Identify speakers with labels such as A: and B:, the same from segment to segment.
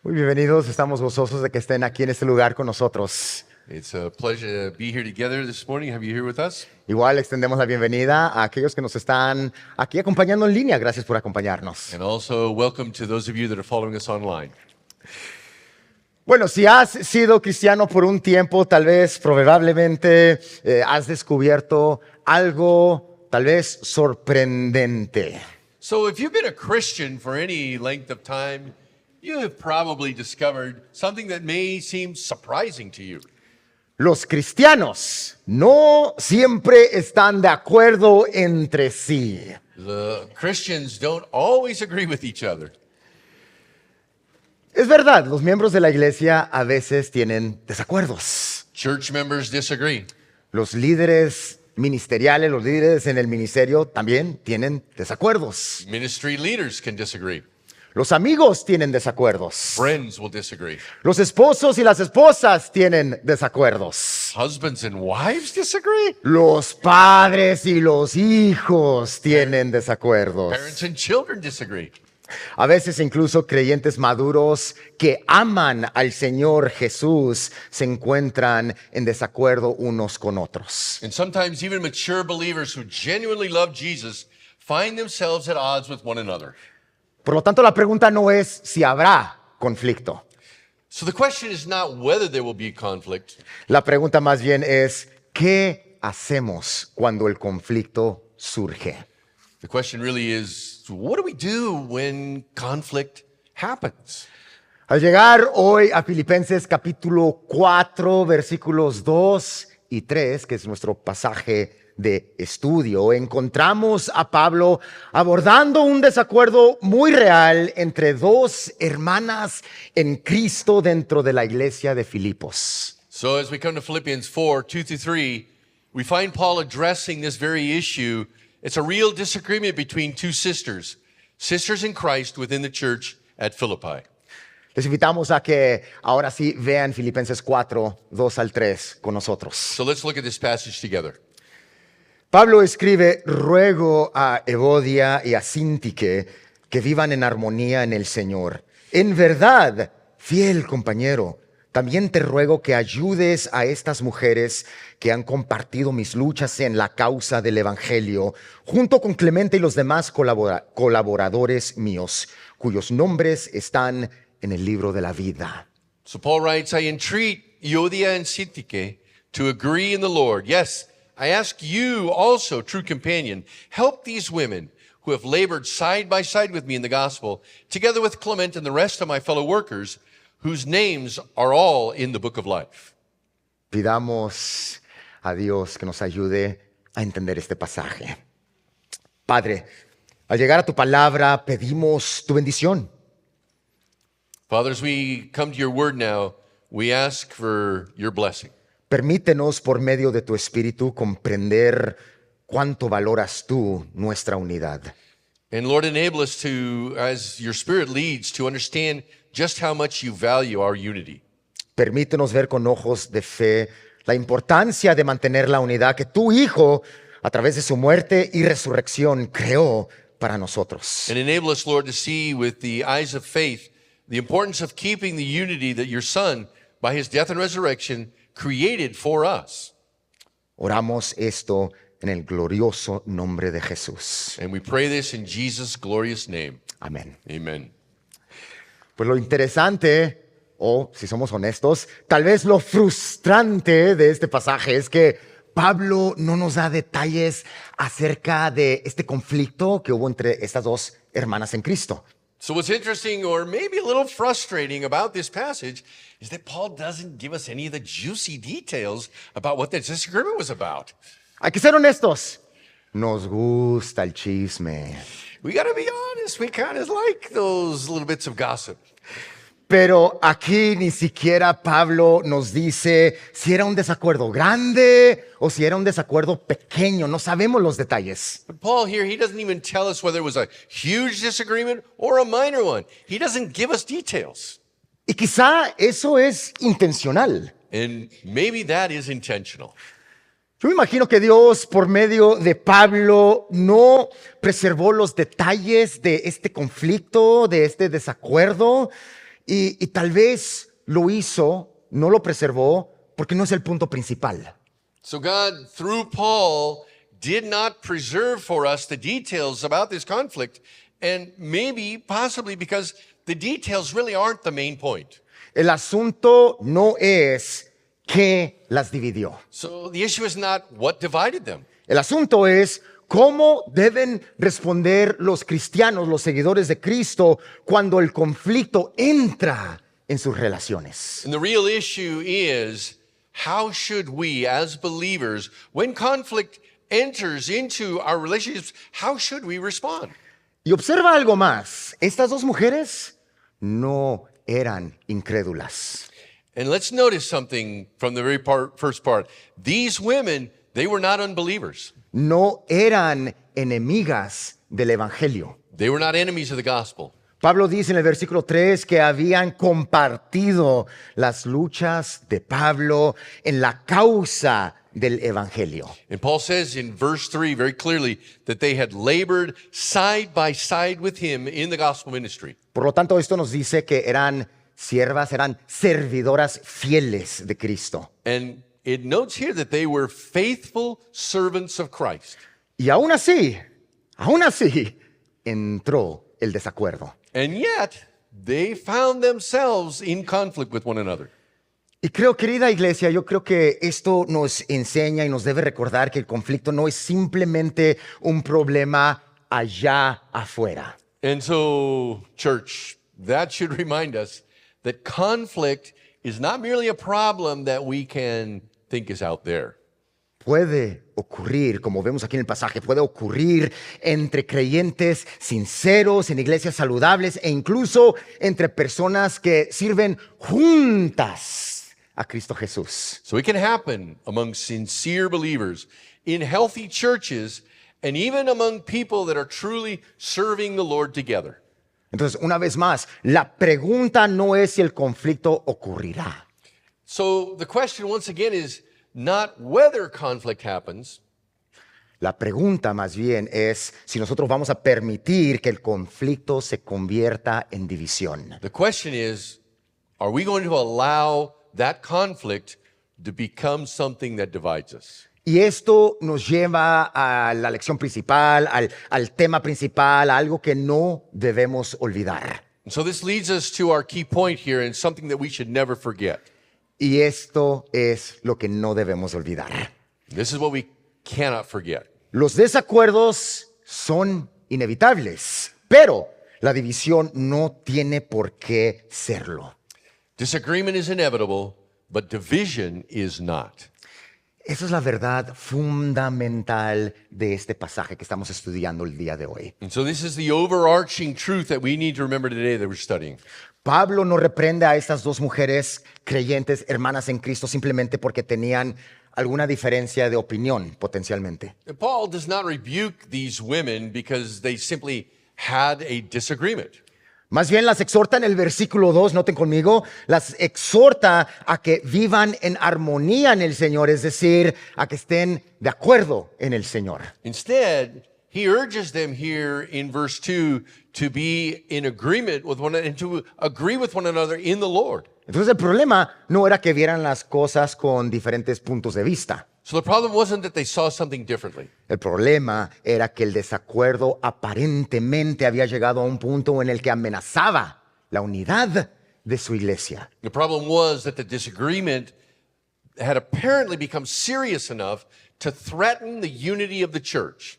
A: Muy bienvenidos, estamos gozosos de que estén aquí en este lugar con nosotros.
B: It's a pleasure to be here together this morning. Have you here with us?
A: Igual extendemos la bienvenida a aquellos que nos están aquí acompañando en línea. Gracias por acompañarnos.
B: And also welcome to those of you that are following us online.
A: Bueno, si has sido cristiano por un tiempo, tal vez probablemente has descubierto algo tal vez sorprendente.
B: So if you've been a Christian for any length of time, you have probably discovered something that may seem surprising to you.
A: Los cristianos no siempre están de acuerdo entre sí.
B: The Christians don't always agree with each other.
A: Es verdad, los miembros de la iglesia a veces tienen desacuerdos.
B: Church members disagree.
A: Los líderes ministeriales, los líderes en el ministerio también tienen desacuerdos.
B: Ministry leaders can disagree.
A: Los amigos tienen desacuerdos.
B: Friends will disagree.
A: Los esposos y las esposas tienen desacuerdos.
B: Husbands and wives disagree.
A: Los padres y los hijos tienen desacuerdos.
B: Parents and children disagree.
A: A veces incluso creyentes maduros que aman al Señor Jesús se encuentran en desacuerdo unos con otros.
B: And sometimes even mature believers who genuinely love Jesus find themselves at odds with one another.
A: Por lo tanto, la pregunta no es si habrá conflicto.
B: So the question is not whether there will be conflict.
A: La pregunta más bien es, ¿qué hacemos cuando el conflicto surge?
B: The question really is, what do we do when conflict happens?
A: Al llegar hoy a Filipenses capítulo 4, versículos 2 y 3, que es nuestro pasaje de estudio, encontramos a Pablo abordando un desacuerdo muy real entre dos hermanas en Cristo dentro de la iglesia de Filipos.
B: So as we come to Philippians 4, 2 through 3, we find Paul addressing this very issue. It's a real disagreement between two sisters in Christ within the church at Philippi.
A: Les invitamos a que ahora sí vean Filipenses 4, 2 al 3 con nosotros.
B: So let's look at this passage together.
A: Pablo escribe, ruego a Evodia y a Síntique que vivan en armonía en el Señor. En verdad, fiel compañero, también te ruego que ayudes a estas mujeres que han compartido mis luchas en la causa del Evangelio, junto con Clemente y los demás colaboradores míos, cuyos nombres están en el libro de la vida.
B: So Paul writes, I entreat Euodia and Syntyche to agree in the Lord. Yes, I ask you also, true companion, help these women who have labored side by side with me in the gospel, together with Clement and the rest of my fellow workers, whose names are all in the book of life.
A: Pidamos a Dios que nos ayude a entender este pasaje. Padre, al llegar a tu palabra pedimos tu bendición.
B: Father, as we come to your word now, we ask for your blessing.
A: Permítenos por medio de tu Espíritu comprender cuánto valoras tú nuestra unidad.
B: And Lord, enable us to, as your Spirit leads, to understand just how much you value our unity.
A: Permítenos ver con ojos de fe la importancia de mantener la unidad que tu Hijo, a través de su muerte y resurrección, creó para nosotros.
B: And enable us, Lord, to see with the eyes of faith the importance of keeping the unity that your Son, by his death and resurrection, created for us.
A: Oramos esto en el glorioso nombre de Jesús.
B: And we pray this in Jesus' glorious name.
A: Amén.
B: Amen.
A: Pues lo interesante, o si somos honestos, tal vez lo frustrante de este pasaje es que Pablo no nos da detalles acerca de este conflicto que hubo entre estas dos hermanas en Cristo.
B: So what's interesting or maybe a little frustrating about this passage is that Paul doesn't give us any of the juicy details about what the disagreement was about.
A: Hay que ser honestos. Nos gusta el chisme.
B: We got to be honest. We kind of like those little bits of gossip.
A: Pero aquí ni siquiera Pablo nos dice si era un desacuerdo grande o si era un desacuerdo pequeño. No sabemos los detalles.
B: But Paul here, he doesn't even tell us whether it was a huge disagreement or a minor one. He doesn't give us details.
A: Y quizá eso es intencional.
B: And maybe that is intentional.
A: Yo me imagino que Dios, por medio de Pablo, no preservó los detalles de este conflicto, de este desacuerdo, Y tal vez lo hizo, no lo preservó, porque no es el punto principal.
B: So God, through Paul, did not preserve for us the details about this conflict, and maybe, possibly because the details really aren't the main point.
A: El asunto no es qué las dividió.
B: So the issue is not what divided them.
A: El asunto es cómo deben responder los cristianos, los seguidores de Cristo, cuando el conflicto entra en sus relaciones.
B: And the real issue is, how should we as believers, when conflict enters into our relationships, how should we respond?
A: Y observa algo más. Estas dos mujeres no eran incrédulas.
B: And let's notice something from the very first part. These women, they were not unbelievers.
A: No eran enemigas del Evangelio.
B: They were not enemies of the gospel.
A: Pablo dice en el versículo 3 que habían compartido las luchas de Pablo en la causa del Evangelio.
B: And Paul says in verse 3 very clearly that they had labored side by side with him in the gospel ministry.
A: Por lo tanto, esto nos dice que eran siervas, eran servidoras fieles de Cristo.
B: And it notes here that they were faithful servants of Christ.
A: Y aún así, entró el desacuerdo.
B: And yet, they found themselves in conflict with one another.
A: Y creo, querida iglesia, yo creo que esto nos enseña y nos debe recordar que el conflicto no es simplemente un problema allá afuera.
B: And so, church, that should remind us that conflict is not merely a problem that we can think is out there.
A: Puede ocurrir, como vemos aquí en el pasaje, puede ocurrir entre creyentes sinceros, en iglesias saludables e incluso entre personas que sirven juntas a Cristo Jesús.
B: So it can happen among sincere believers in healthy churches and even among people that are truly serving the Lord together.
A: Entonces, una vez más, la pregunta no es si el conflicto ocurrirá.
B: So the question once again is not whether conflict happens,
A: La pregunta más bien es si nosotros vamos a permitir que el conflicto se convierta en división.
B: the question is, are we going to allow that conflict to become something that divides us?
A: Y esto nos lleva a la lección principal, al tema principal, a algo que no debemos olvidar.
B: And so this leads us to our key point here and something that we should never forget.
A: Y esto es lo que no debemos olvidar.
B: This is what we cannot forget.
A: Los desacuerdos son inevitables, pero la división no tiene por qué serlo.
B: Disagreement is inevitable, but division is not.
A: Esa es la verdad fundamental de este pasaje que estamos estudiando el día de hoy.
B: And so this is the overarching truth that we need to remember today that we're studying.
A: Pablo no reprende a estas dos mujeres creyentes, hermanas en Cristo, simplemente porque tenían alguna diferencia de opinión potencialmente.
B: And Paul does not rebuke these women because they simply had a disagreement.
A: Más bien las exhorta en el versículo 2, noten conmigo, las exhorta a que vivan en armonía en el Señor, es decir, a que estén de acuerdo en el Señor.
B: Instead, he urges them here in verse 2 to be in agreement with one another and to agree with one another in the Lord.
A: Entonces el problema no era que vieran las cosas con diferentes puntos de vista.
B: So the problem wasn't that they saw something differently.
A: El problema era que el desacuerdo aparentemente había llegado a un punto en el que amenazaba la unidad de su iglesia.
B: The problem was that the disagreement had apparently become serious enough to threaten the unity of the church.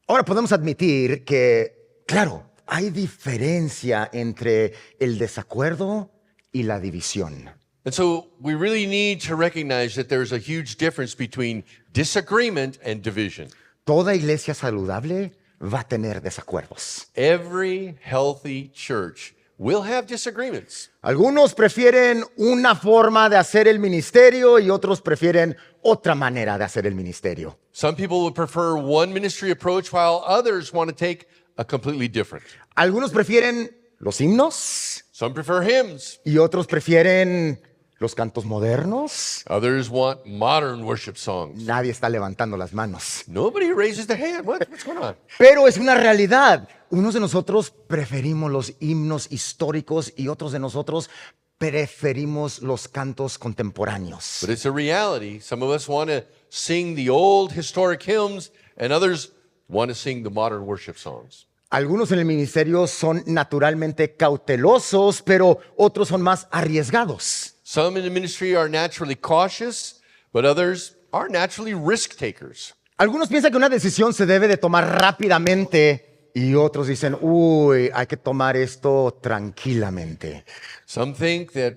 A: Ahora podemos admitir que, claro, hay diferencia entre el desacuerdo y la división.
B: And so we really need to recognize that there's a huge difference between disagreement and division.
A: Toda iglesia saludable va a tener desacuerdos.
B: Every healthy church will have disagreements.
A: Algunos prefieren una forma de hacer el ministerio y otros prefieren otra manera de hacer el ministerio.
B: Some people would prefer one ministry approach while others want to take a completely different.
A: Algunos prefieren los himnos
B: Some prefer hymns.
A: y otros prefieren los cantos modernos.
B: Others want modern worship songs.
A: Nadie está levantando las manos.
B: Nobody raises their hand. What's going on?
A: Pero es una realidad. Unos de nosotros preferimos los himnos históricos y otros de nosotros preferimos los cantos contemporáneos.
B: But it's a reality. Some of us want to sing the old historic hymns, and others want to sing the modern worship songs.
A: Algunos en el ministerio son naturalmente cautelosos, pero otros son más arriesgados.
B: Some in the ministry are naturally cautious, but others are naturally risk takers.
A: Algunos piensan que una decisión se debe de tomar rápidamente y otros dicen, uy, hay que tomar esto tranquilamente.
B: Some think that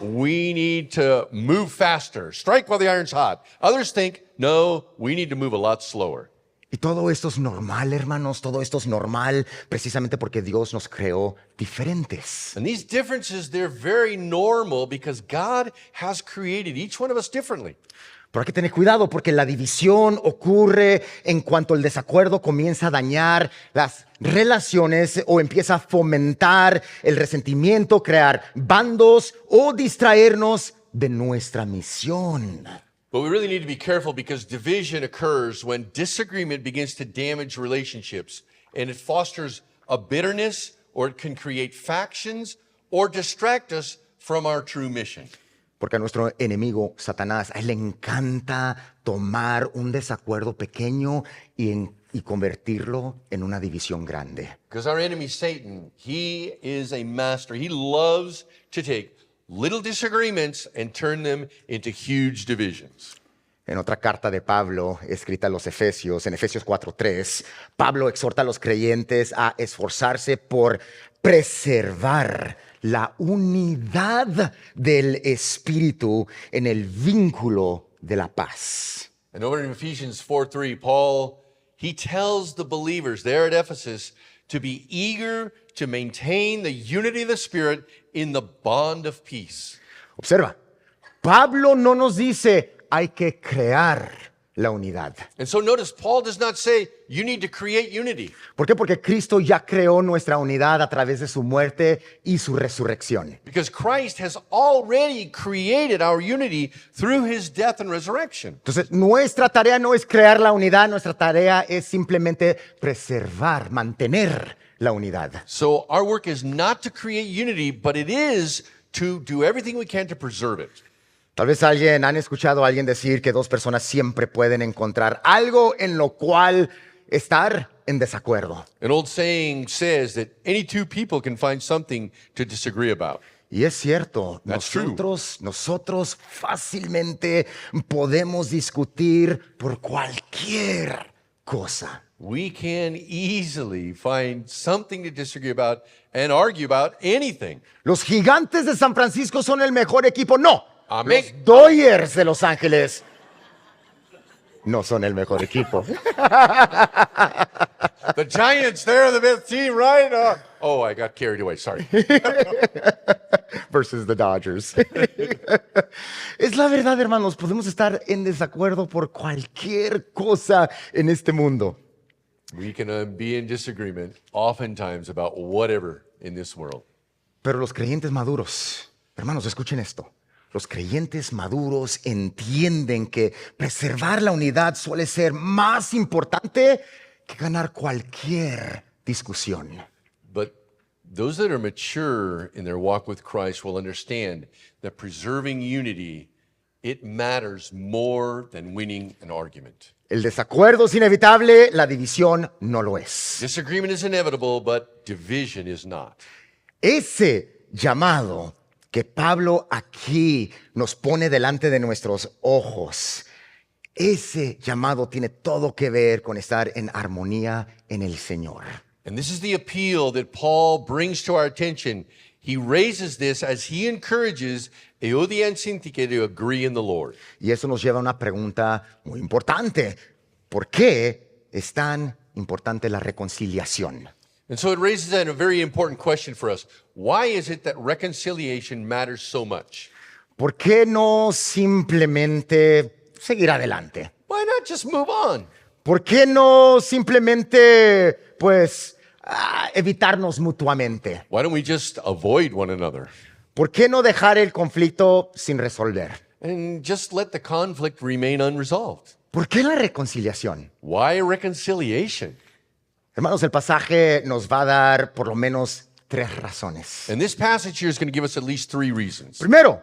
B: we need to move faster, strike while the iron's hot. Others think, no, we need to move a lot slower.
A: Y todo esto es normal, hermanos, todo esto es normal precisamente porque Dios nos creó diferentes.
B: And these differences, they're very normal because God has created each one of us differently.
A: Pero hay que tener cuidado porque la división ocurre en cuanto el desacuerdo comienza a dañar las relaciones o empieza a fomentar el resentimiento, crear bandos o distraernos de nuestra misión.
B: But we really need to be careful because division occurs when disagreement begins to damage relationships and it fosters a bitterness or it can create factions or distract us from our true mission.
A: Porque a nuestro enemigo, Satanás, a él le encanta tomar un desacuerdo pequeño y convertirlo en una división grande.
B: Because our enemy, Satan, he is a master. He loves to take little disagreements and turn them into huge divisions.
A: En otra carta de Pablo, escrita a los Efesios, en Efesios 4:3, Pablo exhorta a los creyentes a esforzarse por preservar la unidad del Espíritu en el vínculo de la paz.
B: And over in Ephesians 4:3, Paul, he tells the believers there at Ephesus to be eager to maintain the unity of the Spirit in the bond of peace.
A: Observa, Pablo no nos dice hay que crear la unidad.
B: And so notice, Paul does not say you need to create unity.
A: ¿Por qué? Porque Cristo ya creó nuestra unidad a través de su muerte y su resurrección.
B: Because Christ has already created our unity through his death and resurrection.
A: Entonces, nuestra tarea no es crear la unidad, nuestra tarea es simplemente preservar, mantener la unidad.
B: So our work is not to create unity, but it is to do everything we can to preserve it.
A: Tal vez han escuchado a alguien decir que dos personas siempre pueden encontrar algo en lo cual estar en desacuerdo.
B: An old saying says that any two people can find something to disagree about.
A: Y es cierto,
B: That's true.
A: nosotros fácilmente podemos discutir por cualquier cosa.
B: We can easily find something to disagree about and argue about anything.
A: Los Gigantes de San Francisco son el mejor equipo. No,
B: Amén.
A: los Dodgers de Los Ángeles no son el mejor equipo.
B: The Giants, they're the best team, right? Oh, I got carried away. Sorry.
A: Versus the Dodgers. Es la verdad, hermanos, podemos estar en desacuerdo por cualquier cosa en este mundo.
B: We can be in disagreement oftentimes about whatever in this world.
A: Pero los creyentes maduros, hermanos, escuchen esto. Los creyentes maduros entienden que preservar la unidad suele ser más importante que ganar cualquier discusión.
B: But those that are mature in their walk with Christ will understand that preserving unity, it matters more than winning an argument.
A: El desacuerdo es inevitable, la división no lo es.
B: Disagreement is inevitable, but division is not.
A: Ese llamado que Pablo aquí nos pone delante de nuestros ojos, ese llamado tiene todo que ver con estar en armonía en el Señor.
B: And this is the appeal that Paul brings to our attention. He raises this as he encourages Euodia and Syntyche to agree in the Lord.
A: Y eso nos lleva a una pregunta muy importante. ¿Por qué es tan importante la reconciliación?
B: And so it raises a very important question for us. Why is it that reconciliation matters so much?
A: ¿Por qué no simplemente seguir adelante?
B: Why not just move on?
A: ¿Por qué no simplemente, pues, evitarnos mutuamente?
B: Why don't we just avoid one another
A: ¿Por qué no dejar el conflicto sin resolver?
B: and just let the conflict remain unresolved?
A: ¿Por qué la reconciliación?
B: Why reconciliation?
A: Hermanos, el pasaje nos va a dar por lo menos 3 razones.
B: And this passage here is going to give us at least 3 reasons.
A: Primero,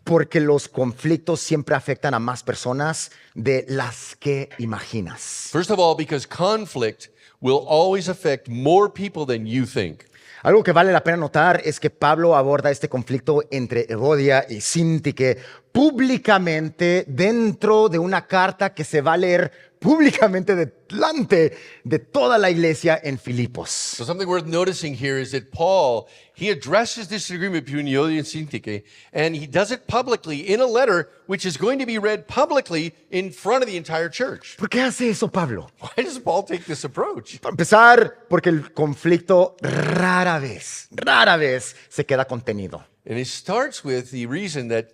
A: porque los conflictos siempre afectan a más personas de las que imaginas.
B: First of all, because conflict will always affect more people than you think.
A: Algo que vale la pena notar es que Pablo aborda este conflicto entre Evodia y Síntique públicamente dentro de una carta que se va a leer públicamente delante de toda la iglesia en Filipos.
B: So something worth noticing here is that Paul, he addresses this disagreement between Euodia and Syntyche, and he does it publicly in a letter which is going to be read publicly in front of the entire church.
A: ¿Por qué hace eso Pablo?
B: Why does Paul take this approach?
A: Para empezar, porque el conflicto rara vez se queda contenido.
B: And it starts with the reason that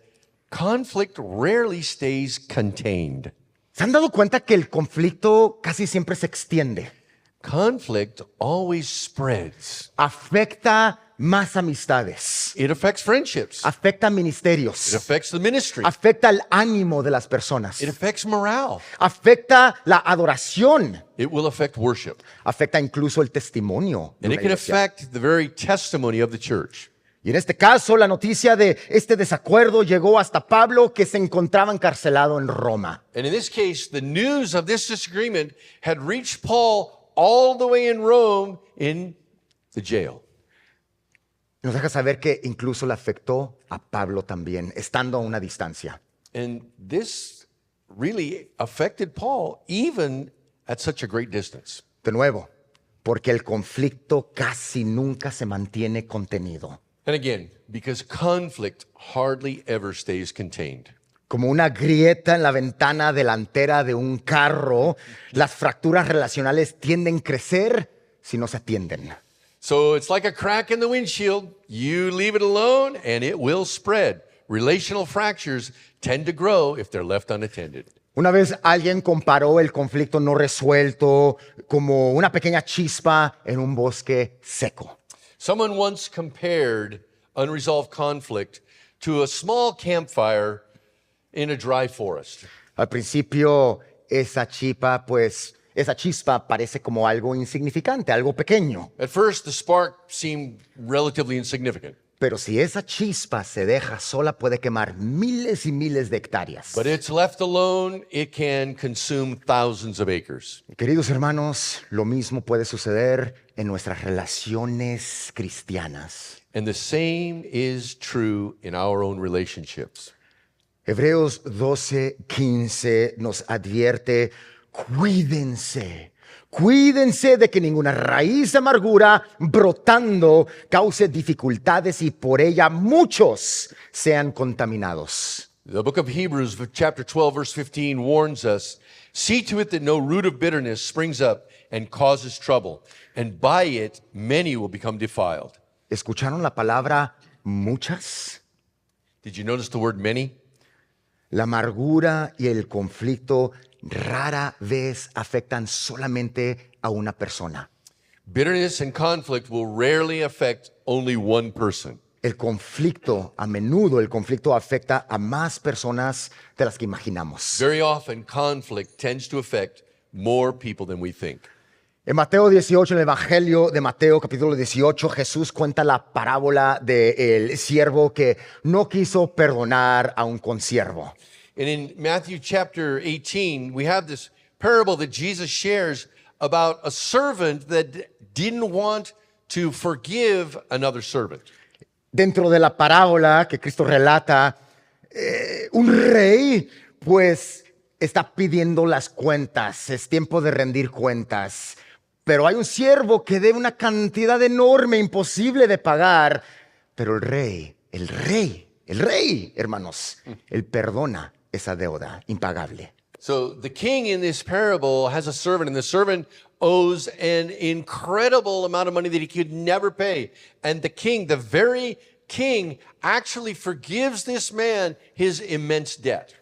B: conflict rarely stays contained.
A: ¿Se han dado cuenta que el conflicto casi siempre se extiende?
B: Conflict always spreads.
A: Afecta más amistades,
B: It affects friendships.
A: afecta
B: It
A: ministerios,
B: affects the ministry.
A: afecta el ánimo de las personas,
B: It affects morale.
A: afecta la adoración,
B: It will affect worship.
A: afecta incluso el testimonio de
B: And
A: una
B: it can
A: iglesia.
B: affect the very testimony of the church.
A: Y en este caso, la noticia de este desacuerdo llegó hasta Pablo, que se encontraba encarcelado en Roma.
B: And in this case, the news of this disagreement had reached Paul all the way in Rome in the jail.
A: Nos deja saber que incluso le afectó a Pablo también, estando a una distancia.
B: And this really affected Paul even at such a great distance.
A: De nuevo, porque el conflicto casi nunca se mantiene contenido.
B: And again, because conflict hardly ever stays contained.
A: Como una grieta en la ventana delantera de un carro, las fracturas relacionales tienden a crecer si no se atienden.
B: So it's like a crack in the windshield. You leave it alone and it will spread. Relational fractures tend to grow if they're left unattended.
A: Una vez alguien comparó el conflicto no resuelto como una pequeña chispa en un bosque seco.
B: Someone once compared unresolved conflict to a small campfire in a dry forest.
A: Al principio, esa chispa parece como algo insignificante, algo pequeño.
B: At first, the spark seemed relatively insignificant,
A: Pero si esa chispa se deja sola, puede quemar miles y miles de hectáreas.
B: but it's left alone, it can consume thousands of acres.
A: Queridos hermanos, lo mismo puede suceder en nuestras relaciones cristianas.
B: And the same is true in our own relationships.
A: Hebreos 12:15 nos advierte, cuídense de que ninguna raíz de amargura brotando cause dificultades y por ella muchos sean contaminados.
B: The book of Hebrews, chapter 12, verse 15, warns us, see to it that no root of bitterness springs up and causes trouble, and by it many will become defiled.
A: ¿Escucharon la palabra muchas?
B: Did you notice the word many?
A: La amargura y el conflicto rara vez afectan solamente a una persona.
B: Bitterness and conflict will rarely affect only one person.
A: El conflicto, a menudo el conflicto afecta a más personas de las que imaginamos.
B: Very often, conflict tends to affect more people than we think.
A: En Mateo 18, en el Evangelio de Mateo, capítulo 18, Jesús cuenta la parábola del siervo que no quiso perdonar a un consiervo.
B: And in Matthew chapter 18, we have this parable that Jesus shares about a servant that didn't want to forgive another servant.
A: Dentro de la parábola que Cristo relata, un rey pues está pidiendo las cuentas, es tiempo de rendir cuentas, pero hay un siervo que debe una cantidad enorme, imposible de pagar, pero el rey, hermanos, él perdona esa deuda impagable.
B: So the king in this parable has a servant, and the servant owes an incredible amount of money that he could never pay. And the king, the very king, actually forgives this man his immense debt.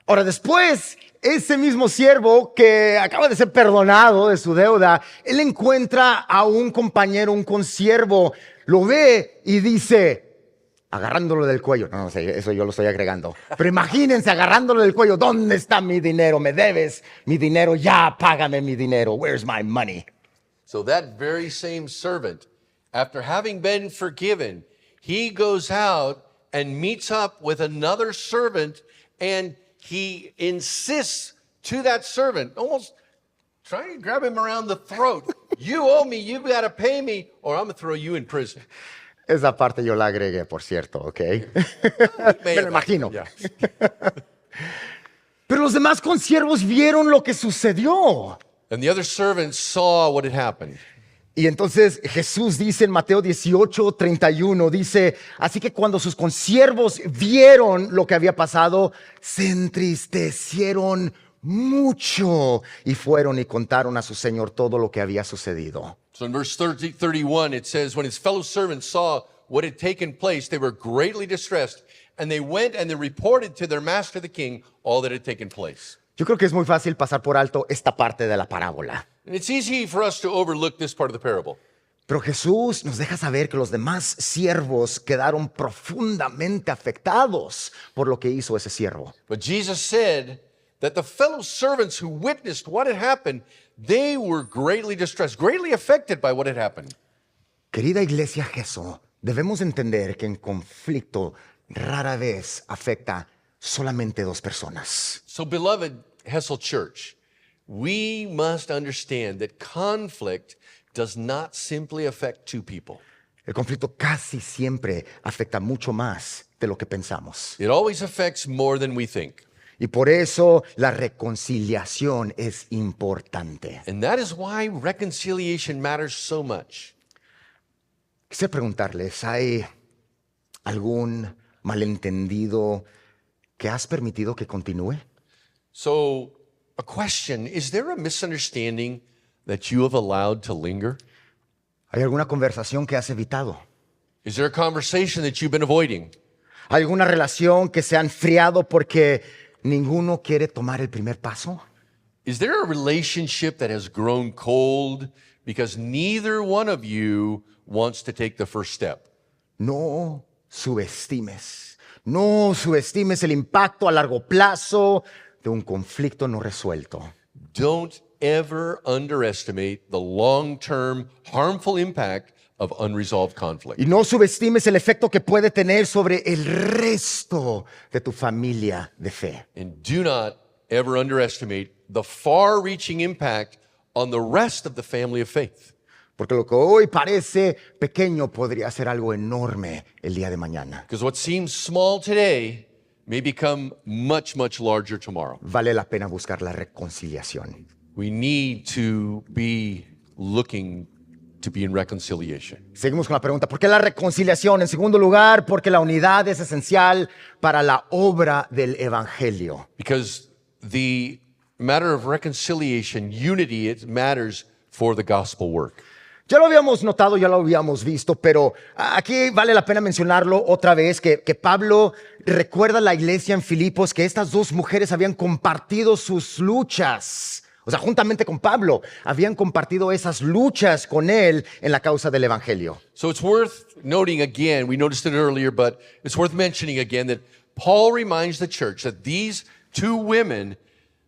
A: Ahora después, ese mismo siervo que acaba de ser perdonado de su deuda, él encuentra a un compañero, un consiervo, lo ve y dice, agarrándolo del cuello, no sé, eso yo lo estoy agregando, pero imagínense agarrándolo del cuello, ¿dónde está mi dinero? ¿Me debes mi dinero? Ya, págame mi dinero. Where's my money?
B: So that very same servant, after having been forgiven, he goes out and meets up with another servant, and he insists to that servant, almost trying to grab him around the throat. You owe me, you've got to pay me, or I'm going to throw you in prison.
A: Esa parte yo la agregué, por cierto, ¿ok? Me lo imagino.
B: Yeah.
A: Pero los demás consiervos vieron lo que sucedió.
B: And the other servants saw what had happened.
A: Y entonces Jesús dice en Mateo 18:31, dice, así que cuando sus consiervos vieron lo que había pasado, se entristecieron mucho y fueron y contaron a su señor todo lo que había sucedido.
B: So in verse 31, it says, when his fellow servants saw what had taken place, they were greatly distressed, and they went and they reported to their master the king all that had taken place.
A: Yo creo que es muy fácil pasar por alto esta parte de la parábola.
B: And it's easy for us to overlook this part of the parable.
A: Pero Jesús nos deja saber que los demás siervos quedaron profundamente afectados por lo que hizo ese siervo.
B: But Jesus said that the fellow servants who witnessed what had happened, they were greatly distressed, greatly affected by what had happened.
A: Querida iglesia Jesús, debemos entender que en conflicto rara vez afecta solamente dos personas.
B: So, beloved Hessel Church, we must understand that conflict does not simply affect two people.
A: El conflicto casi siempre afecta mucho más de lo que pensamos.
B: It always affects more than we think.
A: Y por eso la reconciliación es importante.
B: And that is why reconciliation matters so much.
A: Quisiera preguntarles, ¿hay algún malentendido que has permitido que continúe?
B: So, a question, is there a misunderstanding that you have allowed to linger?
A: ¿Hay alguna conversación que has evitado?
B: Is there a conversation that you've been avoiding?
A: ¿Hay alguna relación que se ha enfriado porque ninguno quiere tomar el primer paso?
B: Is there a relationship that has grown cold because neither one of you wants to take the first step?
A: No subestimes el impacto a largo plazo de un conflicto no resuelto.
B: Don't ever underestimate the long-term harmful impact of unresolved conflict.
A: Y no subestimes el efecto que puede tener sobre el resto de tu familia de fe.
B: And do not ever underestimate the far-reaching impact on the rest of the family of faith.
A: Porque lo que hoy parece pequeño podría ser algo enorme el día de mañana.
B: Because what seems small today may become much, much larger tomorrow.
A: Vale la pena buscar la reconciliación.
B: We need to be looking to be in reconciliation.
A: Seguimos con la pregunta, ¿por qué la reconciliación? En segundo lugar, porque la unidad es esencial para la obra del evangelio.
B: Because the matter of reconciliation, unity, it matters for the gospel work.
A: Ya lo habíamos notado, ya lo habíamos visto, pero aquí vale la pena mencionarlo otra vez, que Pablo recuerda a la iglesia en Filipos que estas dos mujeres habían compartido sus luchas. O sea, juntamente con Pablo, habían compartido esas luchas con él en la causa del evangelio.
B: So it's worth noting again, we noticed it earlier, but it's worth mentioning again that Paul reminds the church that these two women,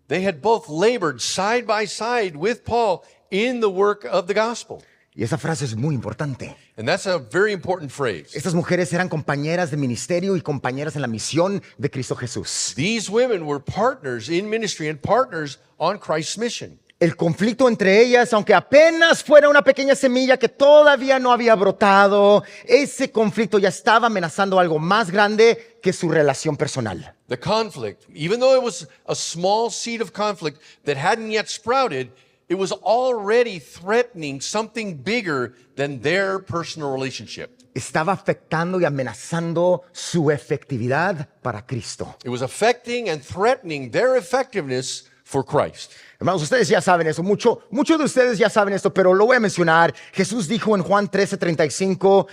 B: they had both labored side by side with Paul in the work of the gospel.
A: Y esa frase es muy importante.
B: And that's a very important phrase.
A: Estas mujeres eran compañeras de ministerio y compañeras en la misión de Cristo Jesús.
B: These women were partners in ministry and partners on Christ's mission.
A: El conflicto entre ellas, aunque apenas fuera una pequeña semilla que todavía no había brotado, ese conflicto ya estaba amenazando algo más grande que su relación personal.
B: The conflict, even though it was a small seed of conflict that hadn't yet sprouted, it was already threatening something bigger than their personal relationship.
A: Estaba afectando y amenazando su efectividad para Cristo.
B: It was affecting and threatening their effectiveness for Christ.
A: Hermanos, ustedes ya saben eso, muchos de ustedes ya saben esto, pero lo voy a mencionar. Jesús dijo en Juan 13:35,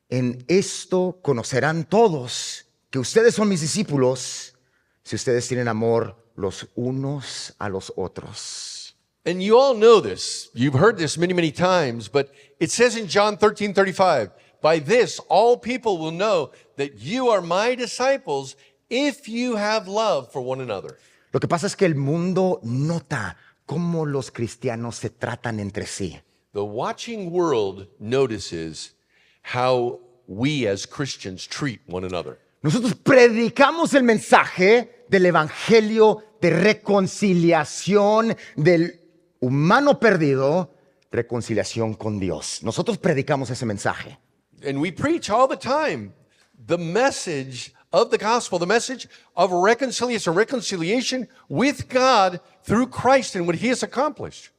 A: en esto conocerán todos que ustedes son mis discípulos si ustedes tienen amor los unos a los otros.
B: And you all know this. You've heard this many, many times, but it says in John 13:35, by this all people will know that you are my disciples if you have love for one another.
A: Lo que pasa es que el mundo nota cómo los cristianos se tratan entre sí.
B: The watching world notices how we as Christians treat one another.
A: Nosotros predicamos el mensaje del evangelio de reconciliación del humano perdido, reconciliación con Dios. Nosotros predicamos ese mensaje.
B: And we preach all the time the message of the gospel, the message of reconciliation with God through Christ and what he has accomplished.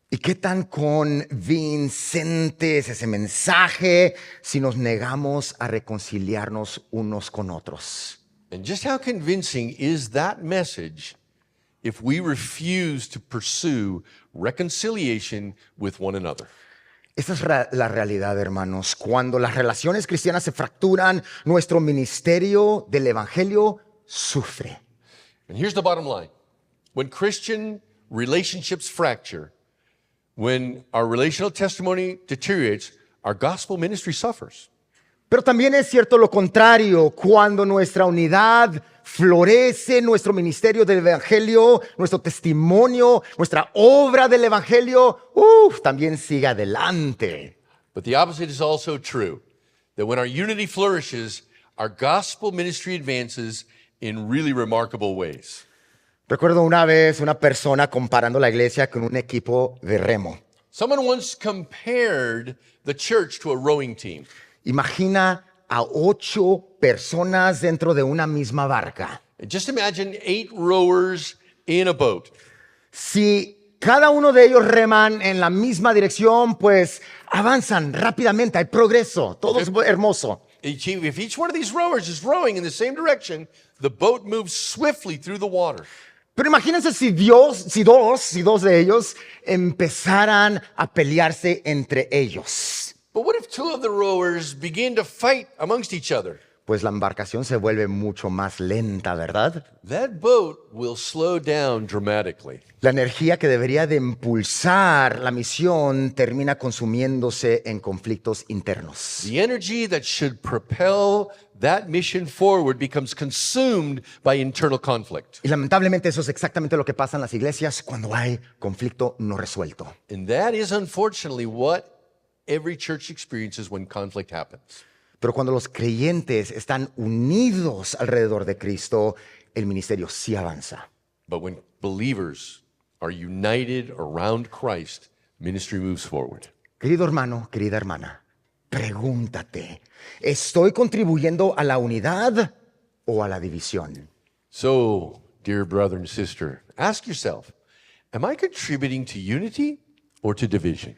A: ¿Y qué tan convincente es ese mensaje si nos negamos a reconciliarnos unos con otros?
B: And just how convincing is that message if we refuse to pursue reconciliation with one another?
A: Esta es la realidad, hermanos. Cuando las relaciones cristianas se fracturan, nuestro ministerio del evangelio sufre.
B: And here's the bottom line. When Christian relationships fracture, when our relational testimony deteriorates, our gospel ministry suffers.
A: Pero también es cierto lo contrario. Cuando nuestra unidad florece, nuestro ministerio del evangelio, nuestro testimonio, nuestra obra del evangelio, también sigue adelante.
B: But the opposite is also true. That when our unity flourishes, our gospel ministry advances in really remarkable ways.
A: Recuerdo una vez una persona comparando la iglesia con un equipo de remo.
B: Someone once compared the church to a rowing team.
A: Imagina a 8 personas dentro de una misma barca.
B: And just imagine 8 rowers in a boat.
A: Si cada uno de ellos reman en la misma dirección, pues avanzan rápidamente, hay progreso, todo es hermoso.
B: If each one of these rowers is rowing in the same direction, the boat moves swiftly through the water.
A: Pero imagínense si dos de ellos empezaran a pelearse entre ellos.
B: But what if 2 of the rowers begin to fight amongst each other?
A: Pues la embarcación se vuelve mucho más lenta, ¿verdad?
B: That boat will slow down dramatically.
A: La energía que debería de impulsar la misión termina consumiéndose en conflictos internos.
B: The energy that should propel that mission forward becomes consumed by internal conflict.
A: Y lamentablemente eso es exactamente lo que pasa en las iglesias cuando hay conflicto no resuelto.
B: And that is unfortunately what every church experiences when conflict happens.
A: Pero cuando los creyentes están unidos alrededor de Cristo, el ministerio sí avanza.
B: But when believers are united around Christ, ministry moves forward.
A: Querido hermano, querida hermana, pregúntate, ¿estoy contribuyendo a la unidad o a la división?
B: So, dear brother and sister, ask yourself, am I contributing to unity or to division?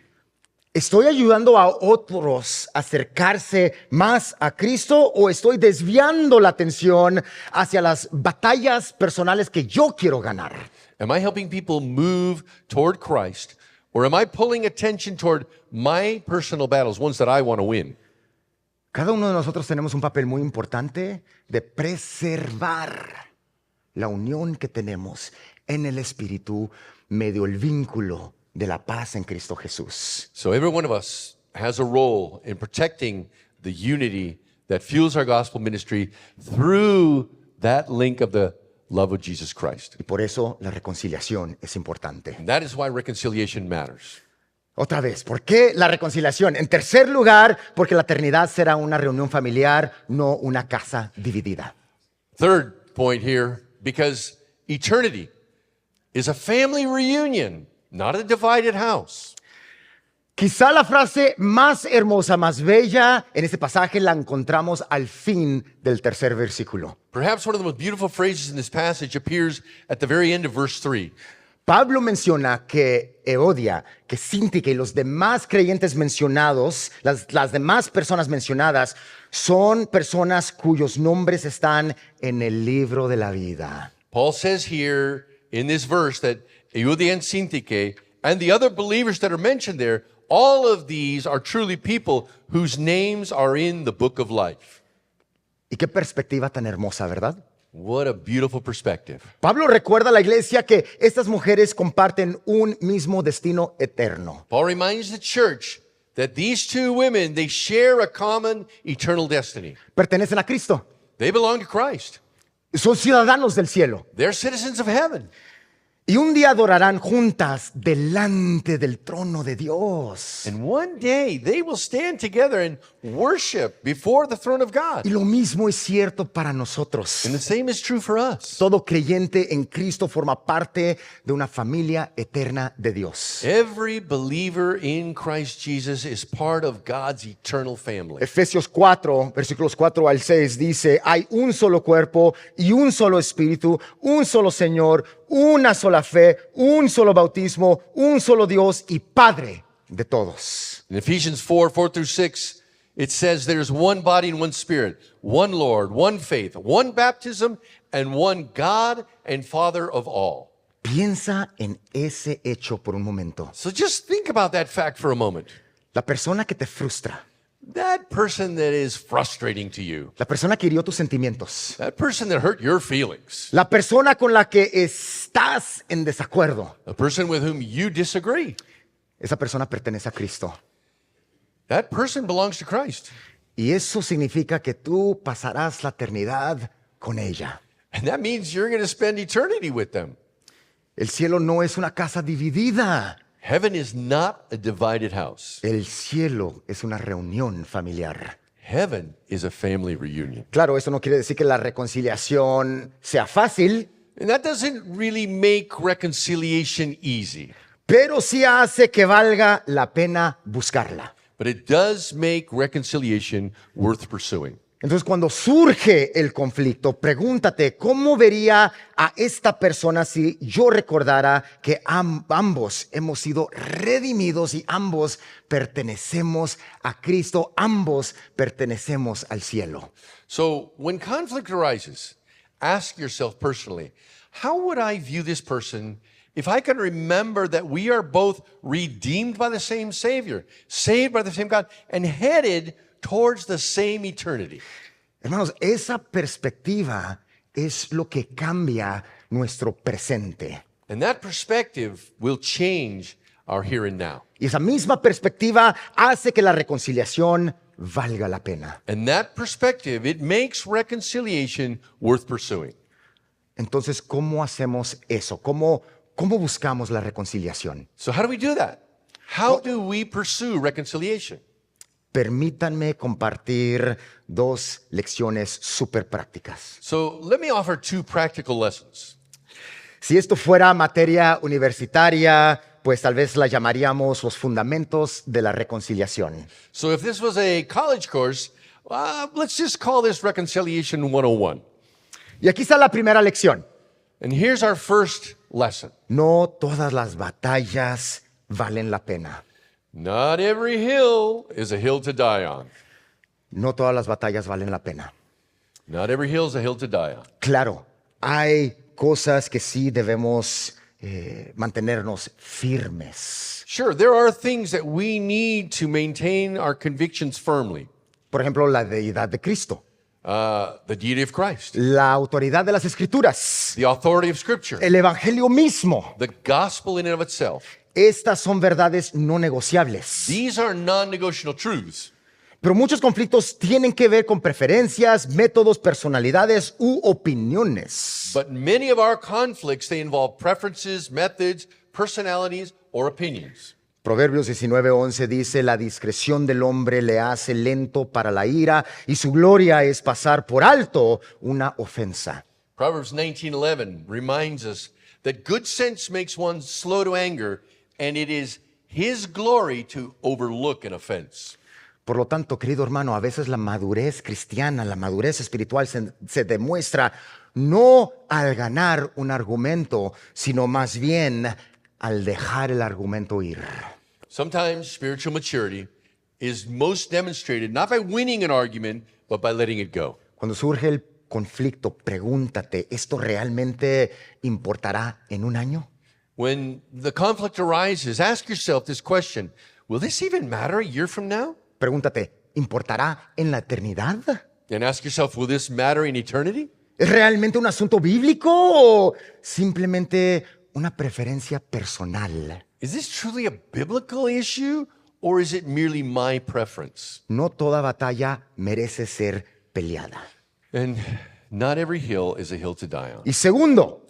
A: ¿Estoy ayudando a otros a acercarse más a Cristo o estoy desviando la atención hacia las batallas personales que yo quiero ganar?
B: Am I helping people move toward Christ, or am I pulling attention toward my personal battles, ones that I want to win?
A: Cada uno de nosotros tenemos un papel muy importante de preservar la unión que tenemos en el Espíritu medio el vínculo de la paz en Cristo Jesús.
B: So every one of us has a role in protecting the unity that fuels our gospel ministry through that link of the love of Jesus Christ.
A: Y por eso la reconciliación es importante.
B: And that is why reconciliation matters.
A: Otra vez, ¿por qué la reconciliación? En tercer lugar, porque la eternidad será una reunión familiar, no una casa dividida.
B: Third point here, because eternity is a family reunion, not a divided house.
A: Quizá la frase más hermosa, más bella en este pasaje la encontramos al fin del tercer versículo.
B: Perhaps one of the most beautiful phrases in this passage appears at the very end of verse 3.
A: Pablo menciona que Evodia, que Síntique y los demás creyentes mencionados, las demás personas mencionadas, son personas cuyos nombres están en el libro de la vida.
B: Paul says here in this verse that Euodia and Syntyche and the other believers that are mentioned there, all of these are truly people whose names are in the book of life.
A: Y qué perspectiva tan hermosa, ¿verdad?
B: What a beautiful perspective.
A: Pablo recuerda a la iglesia que estas mujeres comparten un mismo destino eterno.
B: Paul reminds the church that these 2 women, they share a common eternal destiny.
A: Pertenecen a Cristo.
B: They belong to Christ.
A: Son ciudadanos del cielo.
B: They're citizens of heaven.
A: Y un día adorarán juntas delante del trono de Dios.
B: And one day they will stand together and worship before the throne of God.
A: Y lo mismo es cierto para nosotros.
B: And the same is true for us.
A: Todo creyente en Cristo forma parte de una familia eterna de Dios.
B: Every believer in Christ Jesus is part of God's eternal family.
A: Efesios 4, versículos 4 al 6 dice, hay un solo cuerpo y un solo espíritu, un solo Señor, una sola fe, un solo bautismo, un solo Dios y Padre de todos.
B: In Ephesians 4:4-6, it says there's one body and one spirit, one Lord, one faith, one baptism, and one God and Father of all.
A: Piensa en ese hecho por un momento.
B: So just think about that fact for a moment.
A: La persona que te frustra,
B: That person that is frustrating to you,
A: la persona que hirió tus sentimientos,
B: that person that hurt your feelings,
A: la persona con la que estás en desacuerdo,
B: the person with whom you disagree,
A: esa persona pertenece a Cristo.
B: that person belongs to Christ.
A: Y eso significa que tú pasarás la eternidad con ella.
B: And that means you're going to spend eternity with them.
A: El cielo no es una casa dividida.
B: Heaven is not a divided house.
A: El cielo es una reunión familiar.
B: Heaven is a family reunion.
A: Claro, eso no quiere decir que la reconciliación sea fácil,
B: And that doesn't really make reconciliation easy,
A: pero sí hace que valga la pena buscarla.
B: but it does make reconciliation worth pursuing.
A: Entonces, cuando surge el conflicto, pregúntate, ¿cómo vería a esta persona si yo recordara que ambos hemos sido redimidos y ambos pertenecemos a Cristo, ambos pertenecemos al cielo?
B: So when conflict arises, ask yourself personally, how would I view this person if I can remember that we are both redeemed by the same Savior, saved by the same God, and headed towards the same eternity?
A: Hermanos, esa perspectiva es lo que cambia nuestro presente.
B: And that perspective will change our here and now.
A: Y esa misma perspectiva hace que la reconciliación valga la pena.
B: And that perspective, it makes reconciliation worth pursuing.
A: Entonces, ¿cómo hacemos eso? ¿Cómo buscamos la reconciliación?
B: So how do we do that? How do we pursue reconciliation?
A: Permítanme compartir dos lecciones súper prácticas.
B: So let me offer two practical lessons.
A: Si esto fuera materia universitaria, pues tal vez la llamaríamos los fundamentos de la reconciliación.
B: So if this was a college course, let's just call this Reconciliation 101.
A: Y aquí está la primera lección.
B: And here's our first lesson.
A: No todas las batallas valen la pena.
B: Not every hill is a hill to die on.
A: No todas las batallas valen la pena.
B: Not every hill is a hill to die on.
A: Claro, hay cosas que sí debemos mantenernos firmes.
B: Sure, there are things that we need to maintain our convictions firmly.
A: Por ejemplo, la deidad de Cristo,
B: The deity of Christ,
A: la autoridad de las Escrituras,
B: the authority of Scripture,
A: el Evangelio mismo.
B: the gospel in and of itself.
A: Estas son verdades no negociables.
B: These are non-negotiable truths.
A: Pero muchos conflictos tienen que ver con preferencias, métodos, personalidades u opiniones.
B: But many of our conflicts, they involve preferences, methods, personalities, or opinions.
A: Proverbios 19:11 dice, la discreción del hombre le hace lento para la ira y su gloria es pasar por alto una ofensa.
B: Proverbs 19:11 reminds us that good sense makes one slow to anger, and it is his glory to overlook an offense.
A: Por lo tanto, querido hermano, a veces la madurez cristiana, la madurez espiritual se demuestra no al ganar un argumento, sino más bien al dejar el argumento ir.
B: Sometimes spiritual maturity is most demonstrated not by winning an argument, but by letting it go.
A: Cuando surge el conflicto, pregúntate, ¿esto realmente importará en un año?
B: When the conflict arises, ask yourself this question: will this even matter a year from now?
A: Pregúntate, ¿importará en la eternidad?
B: And ask yourself, will this matter in eternity?
A: ¿Es realmente un asunto bíblico o simplemente una preferencia personal?
B: Is this truly a biblical issue, or is it merely my preference?
A: No toda batalla merece ser peleada.
B: And not every hill is a hill to die on.
A: Y segundo,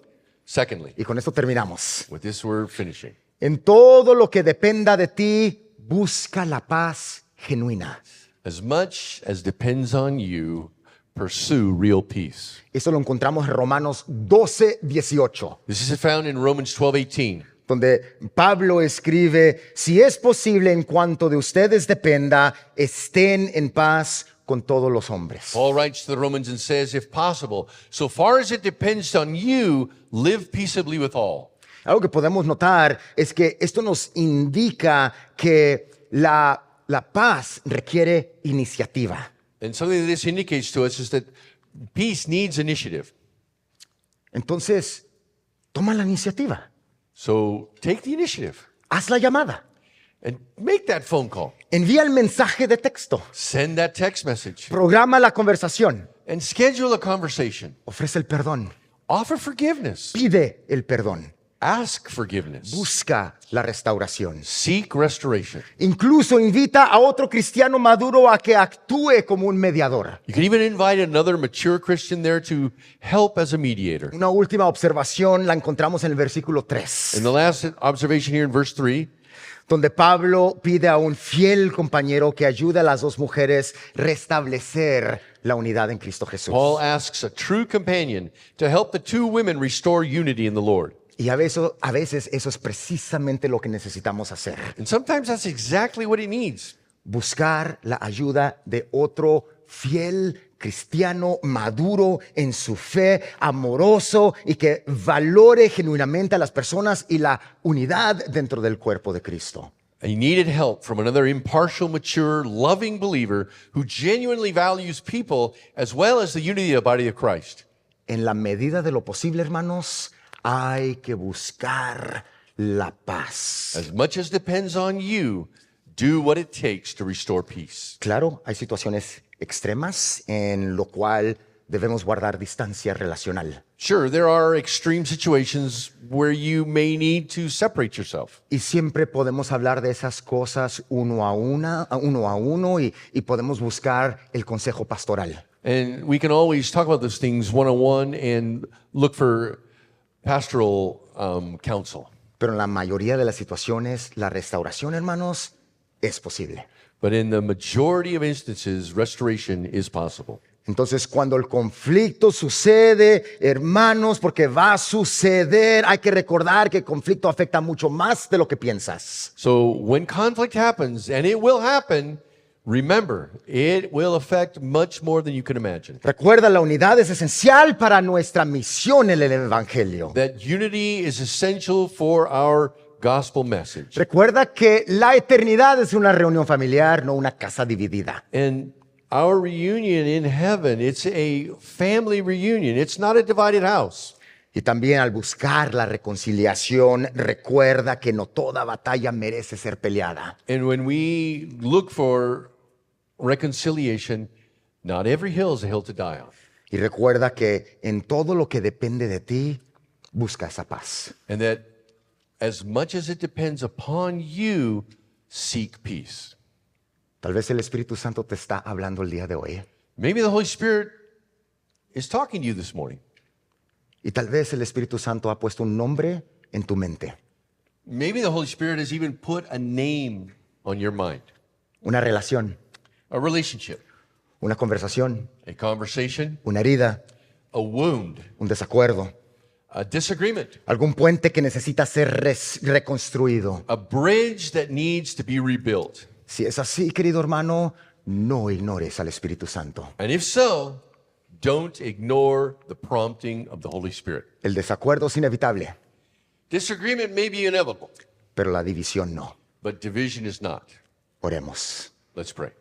B: Secondly,
A: Y con esto terminamos.
B: with this we're finishing.
A: En todo lo que dependa de ti, busca la paz genuina.
B: As much as depends on you, pursue real peace.
A: Eso lo encontramos en Romanos 12, 18,
B: This is found in Romans 12:18.
A: donde Pablo escribe, si es posible en cuanto de ustedes dependa, estén en paz con todos los hombres.
B: Paul writes to the Romans and says, if possible, so far as it depends on you, live peaceably with all.
A: Algo que podemos notar es que esto nos indica que la paz requiere iniciativa.
B: And something that this indicates to us is that peace needs initiative.
A: Entonces, toma la iniciativa,
B: So take the initiative
A: haz la llamada,
B: and make that phone call.
A: envía el mensaje de texto,
B: Send that text message
A: programa la conversación,
B: and schedule a conversation.
A: ofrece el perdón,
B: Offer forgiveness.
A: pide el perdón,
B: Ask forgiveness.
A: busca la restauración.
B: Seek restoration.
A: Incluso invita a otro cristiano maduro a que actúe como un mediador.
B: You can even invite another mature Christian there to help as a mediator.
A: Una última observación la encontramos en el versículo 3,
B: And the last observation here in verse 3,
A: donde Pablo pide a un fiel compañero que ayude a las dos mujeres a restablecer la unidad en Cristo Jesús.
B: Paul asks a true companion to help the two women restore unity in the Lord.
A: Y a veces eso es precisamente lo que necesitamos hacer.
B: And sometimes that's exactly what he needs.
A: Buscar la ayuda de otro fiel cristiano maduro en su fe, amoroso y que valore genuinamente a las personas y la unidad dentro del cuerpo de Cristo.
B: He needed help from another impartial, mature, loving believer who genuinely values people as well as the unity of the body of Christ.
A: En la medida de lo posible, hermanos, hay que buscar la paz.
B: As much as depends on you, do what it takes to restore peace.
A: Claro, hay situaciones extremas en lo cual debemos guardar distancia relacional.
B: Sure, there are extreme situations where you may need to separate yourself.
A: Y siempre podemos hablar de esas cosas uno a uno y podemos buscar el consejo pastoral.
B: And we can always talk about those things one-on-one and look for pastoral counsel.
A: Pero en la mayoría de las situaciones, la restauración, hermanos, es posible.
B: But in the majority of instances, restoration is possible.
A: Entonces, cuando el conflicto sucede, hermanos, porque va a suceder, hay que recordar que el conflicto afecta mucho más de lo que piensas.
B: So when conflict happens, and it will happen, remember, it will affect much more than you can imagine.
A: Recuerda, la unidad es esencial para nuestra misión en el Evangelio.
B: That unity is essential for our gospel message.
A: Recuerda que la eternidad es una reunión familiar, no una casa dividida.
B: And our reunion in heaven, it's a family reunion. It's not a divided house.
A: Y también al buscar la reconciliación, recuerda que no toda batalla merece ser peleada.
B: And when we look for reconciliation, not every hill is a hill to die on.
A: Y recuerda que en todo lo que depende de ti, busca esa paz.
B: And that as much as it depends upon you, seek peace.
A: Tal vez el Espíritu Santo te está hablando el día de hoy.
B: Maybe the Holy Spirit is talking to you this morning.
A: Y tal vez el Espíritu Santo ha puesto un nombre en tu mente.
B: Maybe the Holy Spirit has even put a name on your mind,
A: Una relación,
B: a relationship,
A: una conversación,
B: a conversation,
A: una herida,
B: a wound,
A: un desacuerdo,
B: a disagreement,
A: algún puente que necesita ser reconstruido.
B: a bridge that needs to be rebuilt.
A: Si es así, querido hermano, no ignores al Espíritu Santo.
B: And if so, don't ignore the prompting of the Holy Spirit.
A: El desacuerdo es inevitable,
B: Disagreement may be inevitable,
A: pero la división no.
B: but division is not.
A: Oremos.
B: Let's pray.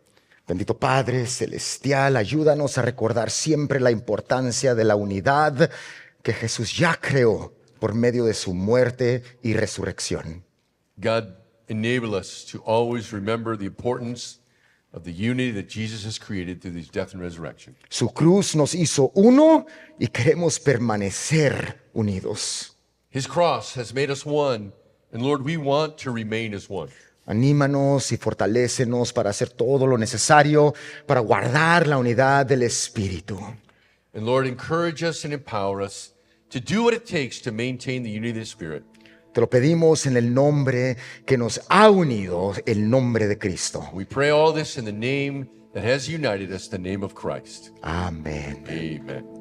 A: Bendito Padre Celestial, ayúdanos a recordar siempre la importancia de la unidad que Jesús ya creó por medio de su muerte y resurrección.
B: God, enable us to always remember the importance of the unity that Jesus has created through his death and resurrection.
A: Su cruz nos hizo uno y queremos permanecer unidos.
B: His cross has made us one, and Lord, we want to remain as one.
A: Anímanos y fortalécenos para hacer todo lo necesario para guardar la unidad del Espíritu.
B: And Lord, encourage us and empower us to do what it takes to maintain the unity of the Spirit.
A: Te lo pedimos en el nombre que nos ha unido, el nombre de Cristo.
B: We pray all this in the name that has united us, the name of Christ.
A: Amén.
B: Amen.